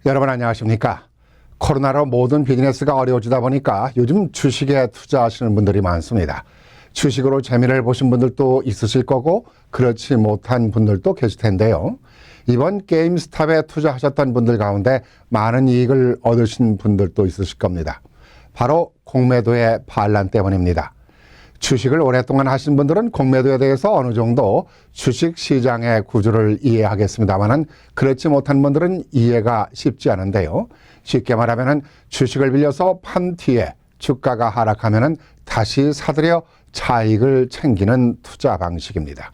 여러분 안녕하십니까? 코로나로 모든 비즈니스가 어려워지다 보니까 요즘 주식에 투자하시는 분들이 많습니다. 주식으로 재미를 보신 분들도 있으실 거고 그렇지 못한 분들도 계실 텐데요. 이번 게임스탑에 투자하셨던 분들 가운데 많은 이익을 얻으신 분들도 있으실 겁니다. 바로 공매도의 반란 때문입니다. 주식을 오랫동안 하신 분들은 공매도에 대해서 어느 정도 주식시장의 구조를 이해하겠습니다만은 그렇지 못한 분들은 이해가 쉽지 않은데요. 쉽게 말하면 주식을 빌려서 판 뒤에 주가가 하락하면 다시 사들여 차익을 챙기는 투자 방식입니다.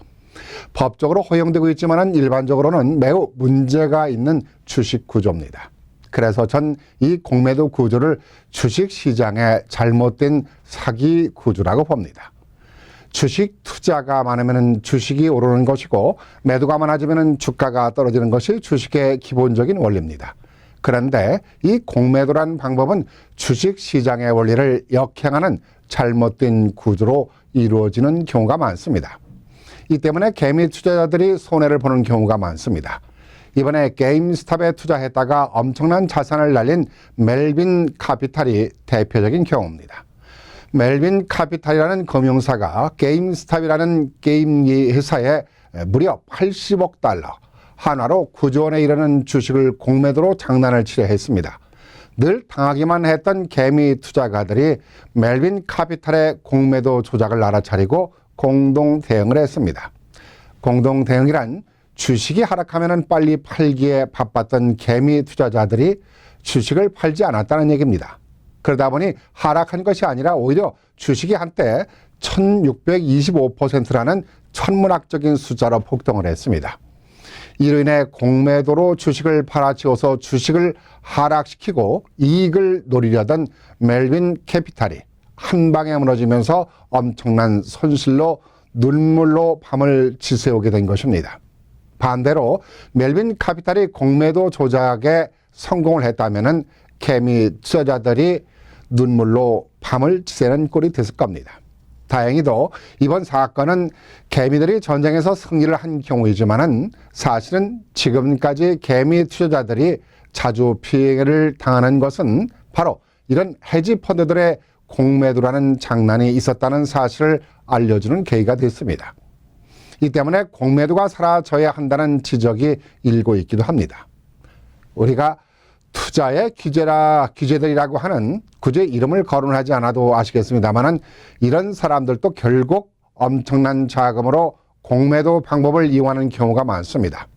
법적으로 허용되고 있지만 일반적으로는 매우 문제가 있는 주식 구조입니다. 그래서 전 이 공매도 구조를 주식시장의 잘못된 사기 구조라고 봅니다. 주식 투자가 많으면 주식이 오르는 것이고 매도가 많아지면 주가가 떨어지는 것이 주식의 기본적인 원리입니다. 그런데 이 공매도란 방법은 주식시장의 원리를 역행하는 잘못된 구조로 이루어지는 경우가 많습니다. 이 때문에 개미 투자자들이 손해를 보는 경우가 많습니다. 이번에 게임스탑에 투자했다가 엄청난 자산을 날린 멜빈 카피탈이 대표적인 경우입니다. 멜빈 카피탈이라는 금융사가 게임스탑이라는 게임 회사에 무려 80억 달러, 한화로 9조 원에 이르는 주식을 공매도로 장난을 치려 했습니다. 늘 당하기만 했던 개미 투자가들이 멜빈 카피탈의 공매도 조작을 알아차리고 공동 대응을 했습니다. 공동 대응이란 주식이 하락하면 빨리 팔기에 바빴던 개미 투자자들이 주식을 팔지 않았다는 얘기입니다. 그러다 보니 하락한 것이 아니라 오히려 주식이 한때 1625%라는 천문학적인 숫자로 폭등을 했습니다. 이로 인해 공매도로 주식을 팔아치워서 주식을 하락시키고 이익을 노리려던 멜빈 캐피탈이 한 방에 무너지면서 엄청난 손실로 눈물로 밤을 지새우게 된 것입니다. 반대로 멜빈 카피탈이 공매도 조작에 성공을 했다면 개미 투자자들이 눈물로 밤을 지새는 꼴이 됐을 겁니다. 다행히도 이번 사건은 개미들이 전쟁에서 승리를 한 경우이지만은 사실은 지금까지 개미 투자자들이 자주 피해를 당하는 것은 바로 이런 헤지 펀드들의 공매도라는 장난이 있었다는 사실을 알려주는 계기가 됐습니다. 이 때문에 공매도가 사라져야 한다는 지적이 일고 있기도 합니다. 우리가 투자의 규제들이라고 하는 굳이 이름을 거론하지 않아도 아시겠습니다만은 이런 사람들도 결국 엄청난 자금으로 공매도 방법을 이용하는 경우가 많습니다.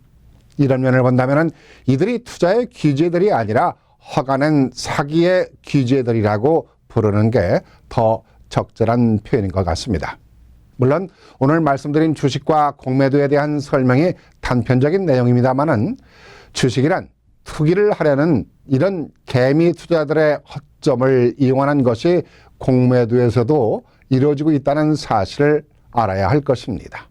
이런 면을 본다면은 이들이 투자의 규제들이 아니라 허가낸 사기의 규제들이라고 부르는 게 더 적절한 표현인 것 같습니다. 물론 오늘 말씀드린 주식과 공매도에 대한 설명이 단편적인 내용입니다만은 주식이란 투기를 하려는 이런 개미 투자들의 허점을 이용하는 것이 공매도에서도 이루어지고 있다는 사실을 알아야 할 것입니다.